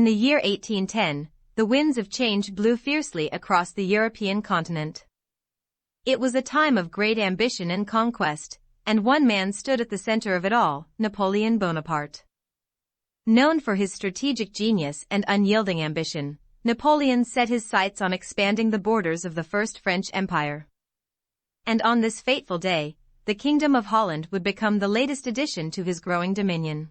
the year 1810, the winds of change blew fiercely across the European continent. It was a time of great ambition and conquest, and one man stood at the center of it all, Napoleon Bonaparte. Known for his strategic genius and unyielding ambition, Napoleon set his sights on expanding the borders of the First French Empire. And on this fateful day, the Kingdom of Holland would become the latest addition to his growing dominion.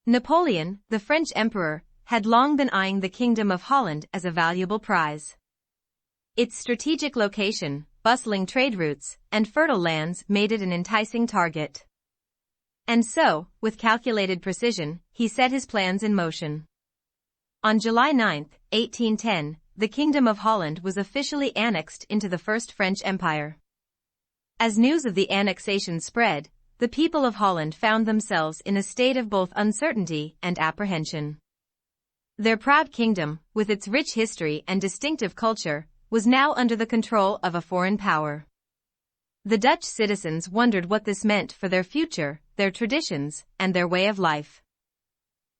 Napoleon, the French emperor, had long been eyeing the Kingdom of Holland as a valuable prize. Its strategic location, bustling trade routes, and fertile lands made it an enticing target. And so, with calculated precision, he set his plans in motion. On July 9, 1810, the Kingdom of Holland was officially annexed into the First French Empire. As news of the annexation spread, the people of Holland found themselves in a state of both uncertainty and apprehension. Their proud kingdom, with its rich history and distinctive culture, was now under the control of a foreign power. The Dutch citizens wondered what this meant for their future, their traditions, and their way of life.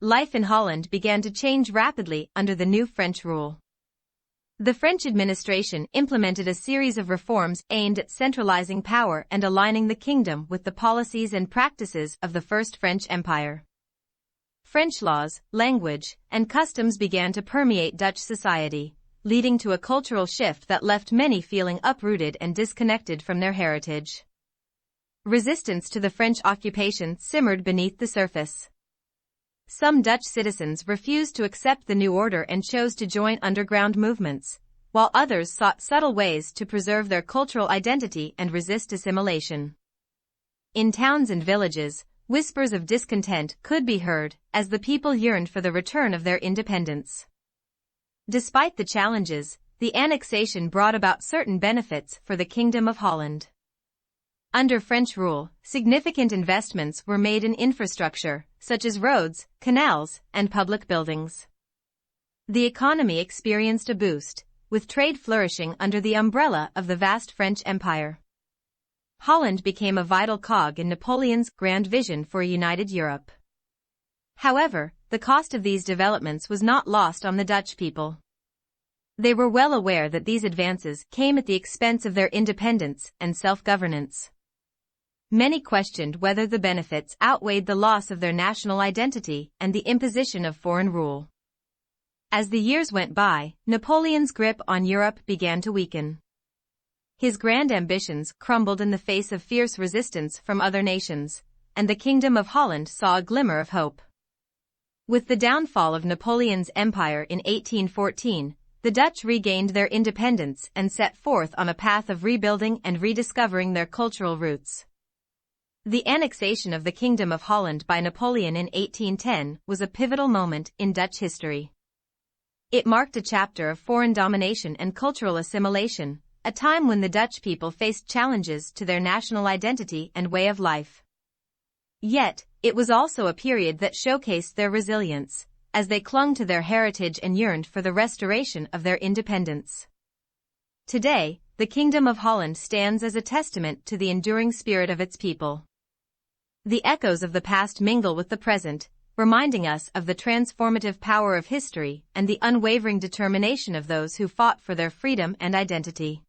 Life in Holland began to change rapidly under the new French rule. The French administration implemented a series of reforms aimed at centralizing power and aligning the kingdom with the policies and practices of the First French Empire. French laws, language, and customs began to permeate Dutch society, leading to a cultural shift that left many feeling uprooted and disconnected from their heritage. Resistance to the French occupation simmered beneath the surface. Some Dutch citizens refused to accept the new order and chose to join underground movements, while others sought subtle ways to preserve their cultural identity and resist assimilation. In towns and villages, whispers of discontent could be heard, as the people yearned for the return of their independence. Despite the challenges, the annexation brought about certain benefits for the Kingdom of Holland. Under French rule, significant investments were made in infrastructure, such as roads, canals, and public buildings. The economy experienced a boost, with trade flourishing under the umbrella of the vast French Empire. Holland became a vital cog in Napoleon's grand vision for a united Europe. However, the cost of these developments was not lost on the Dutch people. They were well aware that these advances came at the expense of their independence and self-governance. Many questioned whether the benefits outweighed the loss of their national identity and the imposition of foreign rule. As the years went by, Napoleon's grip on Europe began to weaken. His grand ambitions crumbled in the face of fierce resistance from other nations, and the Kingdom of Holland saw a glimmer of hope. With the downfall of Napoleon's empire in 1814, the Dutch regained their independence and set forth on a path of rebuilding and rediscovering their cultural roots. The annexation of the Kingdom of Holland by Napoleon in 1810 was a pivotal moment in Dutch history. It marked a chapter of foreign domination and cultural assimilation, a time when the Dutch people faced challenges to their national identity and way of life. Yet, it was also a period that showcased their resilience, as they clung to their heritage and yearned for the restoration of their independence. Today, the Kingdom of Holland stands as a testament to the enduring spirit of its people. The echoes of the past mingle with the present, reminding us of the transformative power of history and the unwavering determination of those who fought for their freedom and identity.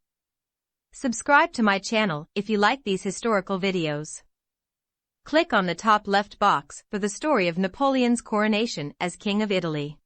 Subscribe to my channel if you like these historical videos. Click on the top left box for the story of Napoleon's coronation as King of Italy.